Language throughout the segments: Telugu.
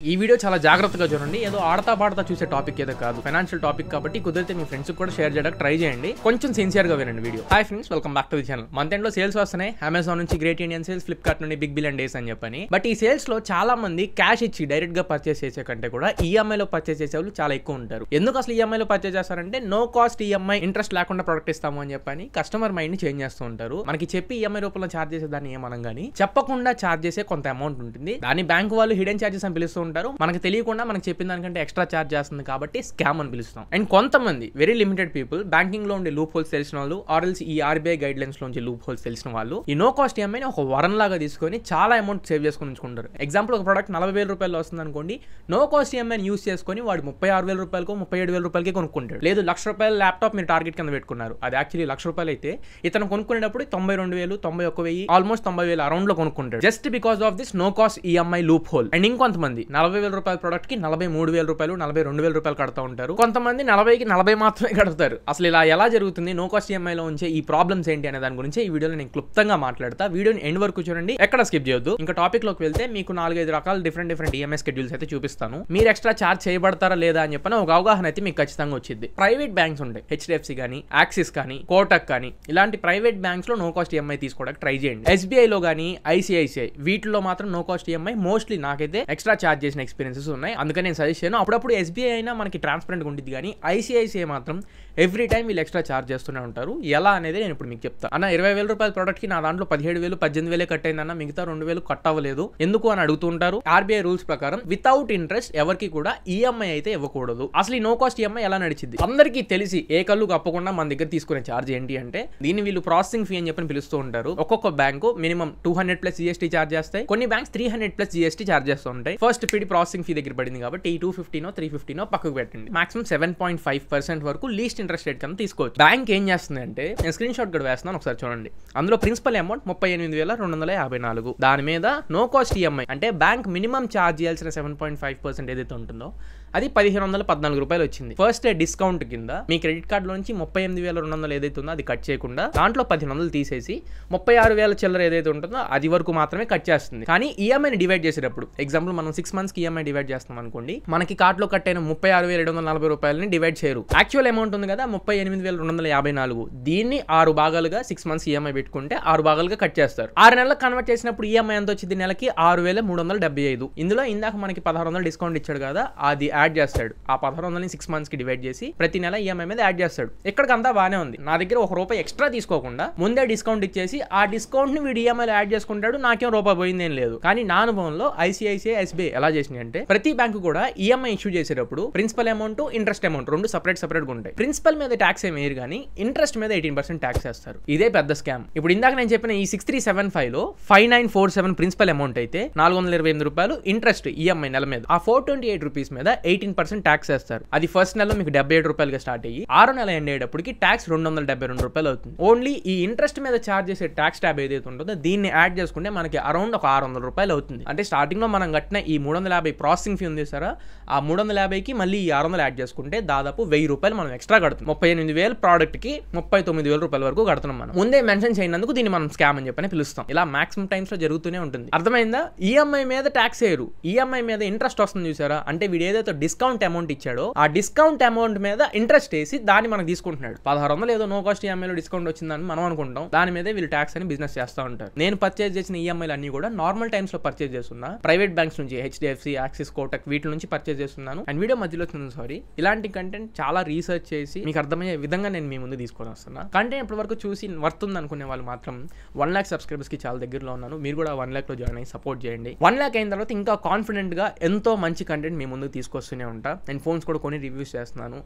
ఈ వీడియో చాలా జాగ్రత్తగా చూడండి. ఏదో ఆడతా పాడతా చూసే టాపిక్ ఏదో కాదు, ఫైనాన్షియల్ టాపిక్ కాబట్టి కుదిరితే మీ ఫ్రెండ్స్ కూడా షేర్ చేయడానికి ట్రై చేయండి. కొంచెం సిన్సియర్ గా వినండి video. Hi friends, welcome back to the channel. Month end లో సేల్స్ వస్తున్నాయి. అమెజాన్ నుంచి గ్రేట్ ఇండియన్ సేల్స్, ఫ్లిప్కార్ట్ నుండి బిగ్ బిలియన్ డేస్ అని చెప్పని. బట్ ఈ సేల్స్ లో చాలా మంది క్యాష్ ఇచ్చి డైరెక్ట్ గా పర్చేస్ చేసే కంటే కూడా ఈఎంఐ లో పర్చేస్ చేసే వాళ్ళు చాలా ఎక్కువ ఉంటారు. ఎందుకు అసలు ఈఎంఐ లో పర్చేస్ చేస్తారంటే నో కాస్ట్ ఈఎంఐ, ఇంట్రెస్ట్ లేకుండా ప్రొడక్ట్ ఇస్తాము అని చెప్పని కస్టమర్ మైండ్ ని చేంజ్ చేస్తూ ఉంటారు. మనకి చెప్పి ఈఎంఐ రూపంలో ఛార్జ్ చేసే దాన్ని ఏమనం గానీ చెప్పకుండా ఛార్జ్ చేసే కొంత అమౌంట్ ఉంటుంది. దాన్ని బ్యాంక్ వాళ్ళు హిడెన్ ఛార్జెస్ అని పిలుస్తూ ఉంటారు. మనకి తెలియకుండా మనకి చెప్పిన దానికంటే ఎక్స్ట్రా ఛార్జ్ చేస్తుంది కాబట్టి స్కామ్ అని పిలుస్తాం. అండ్ కొంతమంది వెరీ లిమిటెడ్ పీపుల్ బ్యాంకింగ్ లో ఉండే లూప్ హోల్స్ తెలిసిన వాళ్ళు, ఆర్ఎల్స్ ఈ ఆర్బీఐ గైడ్ లైన్స్ లోంచి లూప్ హోల్స్ తెలిసిన వాళ్ళు ఈ నో కాస్ట్ ఈఎంఐని ఒక వరం లాగా తీసుకొని చాలా అమౌంట్ సేవ్ చేసుకుని ఉంచుకుంటారు. ఎగ్జాంపుల్, ఒక ప్రోడక్ట్ 40,000 రూపాయలు వస్తుంది అనుకోండి, నో కాస్ట్ ఈఎంఐని యూస్ చేసుకొని వాడు 36,000 రూపాయలకు 37,000 రూపాయలకి కొనుక్కుంటాడు. లేదు, ₹1,00,000 ల్యాప్టాప్ మీరు టార్గెట్ కింద పెట్టుకున్నారు, అది యాక్చువల్లీ ₹1,00,000 అయితే ఇతను కొనుక్కునేటప్పుడు 92,000, 91,000, ఆల్మోస్ట్ 90,000 అరౌండ్ లో కొనుక్కుంటాడు. Just because of this no cost EMI loophole. And ఇంకొంతమంది 40,000 రూపాయల ప్రోడక్ట్ కి 43,000 రూపాయలు, 42,000 రూపాయలు కడతా ఉంటారు. కొంతమంది 40కి 40 మాత్రమే కడతారు. అసలు ఇలా ఎలా జరుగుతుంది, నో కాస్ట్ ఈఎంఐ లో ఉంచే ఈ ప్రాబ్లమ్స్ ఏంటి అనే దాని గురించి ఈ వీడియోలో నేను క్లుప్తంగా మాట్లాడతా. వీడియోని ఎండ్ వరకు చూడండి, ఎక్కడ స్కిప్ చేయొద్దు. ఇంకా టాపిక్ లోకి వెళ్తే మీకు 4-5 రకాల డిఫరెంట్ ఈఎంఐ షెడ్యూల్స్ అయితే చూపిస్తాను. మీరు ఎక్స్ట్రా ఛార్జ్ చేయబడతారా లేదా అని చెప్పిన ఒక అవగాహన అయితే మీకు ఖచ్చితంగా వచ్చింది. ప్రైవేట్ బ్యాంక్స్ ఉంటాయి, హెచ్డిఎఫ్సి కానీ, యాక్సిస్ కానీ, కోటక్ కానీ, ఇలాంటి ప్రైవేట్ బ్యాంక్స్ లో నో కాస్ట్ ఈఎంఐ తీసుకోవడానికి ట్రై చేయండి. ఎస్బీఐ లో కానీ, ఐసిఐసిఐ వీటిలో మాత్రం నో కాస్ట్ ఈఎంఐ మోస్ట్లీ నాకైతే ఎక్స్ట్రా ఛార్జ్ చేసిన ఎక్స్పీరియన్సెస్ ఉన్నాయి. అందుకని నేను సజెస్ట్ చేయను. అప్పుడప్పుడు ఎస్బీఐ అయినా మనకి ట్రాన్స్పరెంట్ గా ఉంటుంది, కానీ ఐసిఐసిఐ మాత్రం ఎవ్రీ టైం వీళ్ళు ఎక్స్ట్రా ఛార్జ్ చేస్తూనే ఉంటారు. ఎలా అనేది నేను ఇప్పుడు మీకు చెప్తాను. అన్న 20,000 రూపాయల ప్రోడక్ట్ కి నా దాంట్లో 17,000, 18,000 కట్ అయిందన్న, మిగతా 2,000 కట్ అవ్వలేదు ఎందుకు అని అడుగుతూ ఉంటారు. ఆర్బీఐ రూల్స్ ప్రకారం వితౌట్ ఇంట్రెస్ట్ ఎవరికి కూడా ఈఎంఐ అయితే ఇవ్వకూడదు. అసలు ఈ నో కాస్ట్ ఈఎంఐ ఎలా నడిచింది అందరికీ తెలిసి ఏ కళ్ళు కప్పకుండా మన దగ్గర తీసుకునే ఛార్జ్ ఏంటి అంటే, దీన్ని వీళ్ళు ప్రాసెసింగ్ ఫీ అని చెప్పి పిలుస్తూ ఉంటారు. ఒక్కొక్క బ్యాంకు మినిమం 200+ జీఎస్టీ ఛార్జ్ చేస్తాయి, కొన్ని బ్యాంక్స్ 300+ జీఎస్టీ ఛార్జ్ చేస్తూ ఉంటాయి. ఫస్ట్ పిడి ప్రాసెసింగ్ ఫీ దగ్గర పడింది కాబట్టి ఈ 250నో 350నో పక్కకు పెట్టండి. మాక్సిమం 7.5% వరకు లీస్ట్ ఇంట్రెస్ట్ రేట్ కన్నా తీసుకోవచ్చు. బ్యాంక్ ఏం చేస్తుంది అంటే, నేను స్క్రీన్ షాట్ కూడా వేస్తున్నాను, ఒకసారి చూడండి. అందులో ప్రిన్సిపల్ అమౌంట్ 38,254. దాని మీద నో కాస్ట్ ఈఎంఐ అంటే బ్యాంక్ మినిమం ఛార్జ్ చేయాల్సిన 7.5% ఏదైతే ఉంటుందో అది 1,514 రూపాయలు వచ్చింది. ఫస్ట్ డే డిస్కౌంట్ కింద మీ క్రెడిట్ కార్డు నుంచి 38,200 ఏదైతే ఉందో అది కట్ చేయకుండా దాంట్లో 1,500 తీసేసి 36,000 చిల్లర ఏదైతే ఉంటుందో అది వరకు మాత్రమే కట్ చేస్తుంది. కానీ ఈఎంఐని డివైడ్ చేసేటప్పుడు, ఎగ్జాంపుల్ మనం 6 months కి ఈఎంఐ డివైడ్ చేస్తాం అనుకోండి, మనకి కార్డులో కట్ అయిన 36,740 రూపాయలని డివైడ్ చేయరు. యాక్చువల్ అమౌంట్ ఉంది కదా 38,254, దీన్ని 6 భాగాలుగా 6 months ఈఎంఐ పెట్టుకుంటే 6 భాగాలుగా కట్ చేస్తారు. 6 నెలలకు కన్వర్ట్ చేసినప్పుడు ఈఎంఐ ఎంత వచ్చింది, నెలకి 6,375. ఇందులో ఇందాక మనకి 1,600 డిస్కౌంట్ ఇచ్చాడు కదా, అది యాడ్ చేస్తాడు. ఆ 1,600ని 6 months కి డివైడ్ చేసి ప్రతి నెల ఈఎంఐ మీద యాడ్ చేస్తాడు. ఇక్కడికంతా బాగానే ఉంది. నా దగ్గర ₹1 ఎక్స్ట్రా తీసుకోకుండా ముందే డిస్కౌంట్ ఇచ్చేసి ఆ డిస్కౌంట్ ని వీడి ఈఎంఐలో యాడ్ చేసుకుంటాడు. నాకేం రూపాయి పోయిందేం లేదు. కానీ నా అనుభవంలో ఐసిఐసిఐ, ఎస్బీఐ ఎలా చేసినాయి అంటే, ప్రతి బ్యాంకు కూడా ఈఎంఐ ఇష్యూ చేసేటప్పుడు ప్రిన్సిపల్ అమౌంట్, ఇంట్రెస్ట్ అమౌంట్ రెండు సపరేట్ గా ఉంటాయి. ప్రిన్సిపల్ మీద ట్యాక్స్ ఏమి వేయరు, కానీ ఇంట్రెస్ట్ మీద 18% ట్యాక్స్ వేస్తారు. ఇదే పెద్ద స్కామ్. ఇప్పుడు ఇందాక నేను చెప్పిన ఈ 6375 లో 5947 ప్రిన్సిపల్ అమౌంట్ అయితే 428 రూపాయలు ఇంట్రెస్ట్ ఈఎంఐ నెల మీద. ఆ 428 రూపీస్ మీద 18% ట్యాక్స్ వేస్తారు. అది ఫస్ట్ నెలలో మీకు 77 రూపాయలుగా స్టార్ట్ అయ్యి 6వ నెల ఎండ్ అయ్యేటప్పటికి ట్యాక్స్ 272 రూపాయలు అవుతుంది. ఓన్లీ ఈ ఇంట్రెస్ట్ మీద ఛార్జ్ చేసే ట్యాక్స్ ట్యాబ్ ఏదైతే ఉంటుందో దీన్ని యాడ్ చేసుకుంటే మనకి అరౌండ్ ఒక 600 రూపాయలు అవుతుంది. అంటే స్టార్టింగ్ లో మనం కట్టిన ఈ 350 ప్రాసెసింగ్ ఫీ ఉంది సారా, ఆ 350కి మళ్ళీ ఈ 600 యాడ్ చేసుకుంటే దాదాపు 1,000 రూపాయలు మనం ఎక్స్ట్రా కడుతున్నాం. 38,000 ప్రోడక్ట్ కి 39,000 రూపాయల వరకు కడుతున్నాం. మనం ముందే మెన్షన్ చేయనందుకు దీన్ని మనం స్కామ్ అని చెప్పని పిలుస్తాం. ఇలా మాక్సిమం టైమ్స్ లో జరుగుతూనే ఉంటుంది. అర్థమైందా? ఈఎంఐ మీద ట్యాక్స్ వేయరు, ఈఎంఐ మీద ఇంట్రెస్ట్ వస్తుంది చూసారా, అంటే వీడు ఏదైతే డిస్కౌంట్ అమౌంట్ ఇచ్చాడో ఆ డిస్కౌంట్ అమౌంట్ మీద ఇంట్రెస్ట్ వేసి దాన్ని మనకు తీసుకుంటున్నాడు. 1,600 ఏదో నో కాస్ట్ ఈఎంఐలో డిస్కౌంట్ వచ్చిందని మనం అనుకుంటాం, దాని మీద వీళ్ళు ట్యాక్స్ అని బిజినెస్ చేస్తూ ఉంటారు. నేను పర్చేజ్ చేసిన ఈఎంఐలు అన్ని కూడా నార్మల్ టైమ్స్ లో పర్చేజ్ చేస్తున్నా, ప్రైవేట్ బ్యాంక్స్ నుంచి, హెచ్డిఎఫ్సి, యాక్సిస్, కోటక్ వీటి నుంచి పర్చేజ్ చేస్తున్నాను. అండ్ వీడియో మధ్యలో ఇలాంటి కంటెంట్ చాలా రీసెర్చ్ చేసి మీకు అర్థమయ్యే విధంగా నేను మీ ముందు తీసుకొని వస్తున్నా. కంటెంట్ ఇప్పటి వరకు చూసి వర్తుంది అనుకునే వాళ్ళు మాత్రం 1 lakh సబ్స్క్రైబర్స్ కి చాలా దగ్గరలో ఉన్నాను. మీరు కూడా 1 lakh లో జాయిన్ అయ్యి సపోర్ట్ చేయండి. 1 lakh అయిన తర్వాత ఇంకా కాన్ఫిడెంట్ గా ఎంతో మంచి కంటెంట్ మీ ముందు తీసుకొస్తూనే ఉంటా. నేను ఫోన్స్ కూడా కొన్ని రివ్యూస్ చేస్తున్నాను,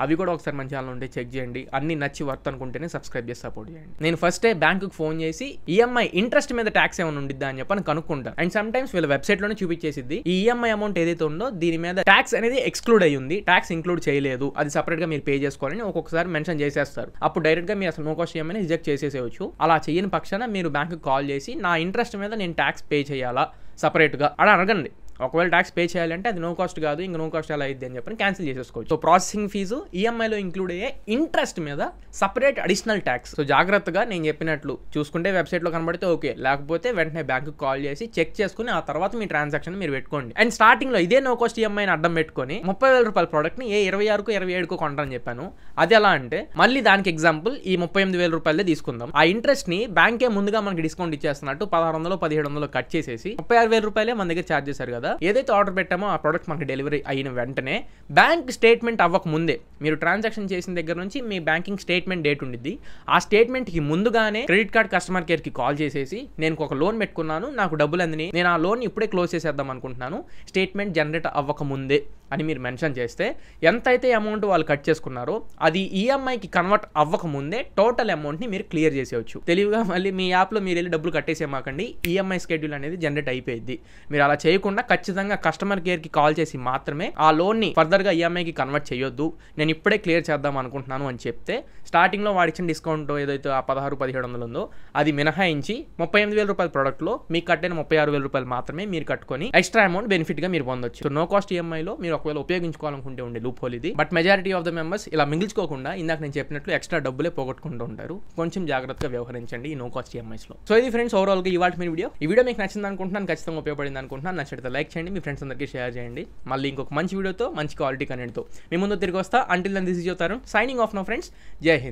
అవి కూడా ఒకసారి మన ఛానల్ ఉంటే చెక్ చేయండి. అన్ని నచ్చి వర్త్ అనుకుంటేనే సబ్స్క్రైబ్ చేసి సపోర్ట్ చేయండి. నేను ఫస్ట్ బ్యాంకుకి ఫోన్ చేసి ఈఎంఐ ఇంట్రెస్ట్ మీద ట్యాక్స్ ఏమైనా ఉండిద్దా అని చెప్పని కనుక్కుంటా. అండ్ సమ్ టైమ్స్ వీళ్ళ వెబ్సైట్ లోనే చూపించేసిద్ది ఈ ఈఎంఐ అమౌంట్ ఏదైతే ఉందో దీని మీద ట్యాక్స్ అనేది ఎక్స్క్లూడ్ అయ్యి ఉంది, ట్యాక్స్ ఇంక్లూడ్ చేయలేదు, అది సపరేట్ గా మీరు పే చేసుకోవాలని ఒక్కొక్కసారి మెన్షన్ చేసేస్తారు. అప్పుడు డైరెక్ట్ గా మీరు అసలు నో కాస్ట్ ఈఎంఐని రిజెక్ట్ చేసేసేయచ్చు. అలా చేయని పక్షాన మీరు బ్యాంకుకి కాల్ చేసి నా ఇంట్రెస్ట్ మీద నేను ట్యాక్స్ పే చేయాలా సపరేట్గా అని అడగండి. ఒకవేళ ట్యాక్స్ పే చేయాలంటే అది నో కాస్ట్ కాదు, ఇంకా నో కాస్ట్ ఎలా అయింది అని చెప్పి క్యాన్సిల్ చేసేసుకోవచ్చు. సో ప్రాసెసింగ్ ఫీజు, ఈఎంఐలో ఇంక్లూడ్ అయ్యే ఇంట్రెస్ట్ మీద సపరేట్ అడిషనల్ ట్యాక్స్. సో జాగ్రత్తగా నేను చెప్పినట్లు చూసుకుంటే వెబ్సైట్లో కనబడితే ఓకే, లేకపోతే వెంటనే బ్యాంకు కాల్ చేసి చెక్ చేసుకుని ఆ తర్వాత మీ ట్రాన్సాక్షన్ మీరు పెట్టుకోండి. అండ్ స్టార్టింగ్లో ఇదే నో కాస్ట్ ఈఎంఐని అడ్డం పెట్టుకొని 30,000 రూపాయల ప్రోడక్ట్ని 26కు 27కు కొంటారని చెప్పాను. అది ఎలా అంటే మళ్ళీ దానికి ఎగ్జాంపుల్ ఈ 38,000 రూపాయలే తీసుకుందాం. ఆ ఇంట్రెస్ట్ని బ్యాంకే ముందుగా మనకి డిస్కౌంట్ ఇచ్చేస్తున్నట్టు 1600 1700 కట్ చేసేసి 36,000 రూపాయలే మన దగ్గర ఛార్జ్ చేశారు కదా. ఏదైతే ఆర్డర్ పెట్టామో ఆ ప్రోడక్ట్ మనకి డెలివరీ అయిన వెంటనే బ్యాంక్ స్టేట్మెంట్ అవ్వక ముందే మీరు ట్రాన్సాక్షన్ చేసిన దగ్గర నుంచి మీ బ్యాంకింగ్ స్టేట్మెంట్ డేట్ ఉండిద్ది. ఆ స్టేట్మెంట్కి ముందుగానే క్రెడిట్ కార్డ్ కస్టమర్ కేర్కి కాల్ చేసేసి నేను ఒక లోన్ పెట్టుకున్నాను, నాకు డబ్బులు అందిని, నేను ఆ లోన్ ఇప్పుడే క్లోజ్ చేసేద్దాం అనుకుంటున్నాను, స్టేట్మెంట్ జనరేట్ అవ్వక ముందే అని మీరు మెన్షన్ చేస్తే ఎంతైతే అమౌంట్ వాళ్ళు కట్ చేసుకున్నారో అది ఈఎంఐకి కన్వర్ట్ అవ్వక ముందే టోటల్ అమౌంట్ని మీరు క్లియర్ చేసేవచ్చు. తెలివిగా మళ్ళీ మీ యాప్లో మీరు వెళ్ళి డబ్బులు కట్టేసేమాకండి, ఈఎంఐ స్కెడ్యూల్ అనేది జనరేట్ అయిపోయింది. మీరు అలా చేయకుండా ఖచ్చితంగా కస్టమర్ కేర్కి కాల్ చేసి మాత్రమే ఆ లోన్ని ఫర్దర్గా ఈఎంఐకి కన్వర్ట్ చేయొద్దు, నేను ఇప్పుడే క్లియర్ చేద్దాం అనుకుంటున్నాను అని చెప్తే స్టార్టింగ్లో వాడిచ్చిన డిస్కౌంట్ ఏదైతే ఆ 1600-1700 ఉందో అది మినహాయించి 38,000 రూపాయల ప్రోడక్ట్లో మీకు కట్టిన 36,000 రూపాయలు మాత్రమే మీరు కట్టుకొని ఎక్స్ట్రా అమౌంట్ బెనిఫిట్గా మీరు పొందొచ్చు. నో కాస్ట్ ఈఎంఐలో మీరు ఒకవేళ ఉపయోగించుకోవాలనుకుంటే ఉండే లూప్ హోల్ ఇది. But majority of the members ఇలా మిగిల్చుకోకుండా ఇందాక నేను చెప్పినట్లు ఎక్స్ట్రా డబ్బులే పోగొట్టుకుంటూ ఉంటారు. కొంచెం జాగ్రత్తగా వ్యవహరించండి ఈ నో కాస్ట్ ఈఎంఐస్ లో. సో ఇది ఫ్రెండ్స్ ఓవరాల్ గా ఇవాళ మీ వీడియో. ఈ వీడియో మీకు నచ్చింది అనుకుంటున్నాను, ఖచ్చితంగా ఉపయోగపడింది అనుకుంటున్నాను. నచ్చితే లైక్ చేయండి, మీ ఫ్రెండ్స్ అందరికీ షేర్ చేయండి. మళ్ళీ ఇంకొక మంచి వీడియోతో మంచి క్వాలిటీ కంటెంట్తో మీ ముందు తిరిగి వస్తా. Until then this is your Tarun signing off now friends. జై హింద్.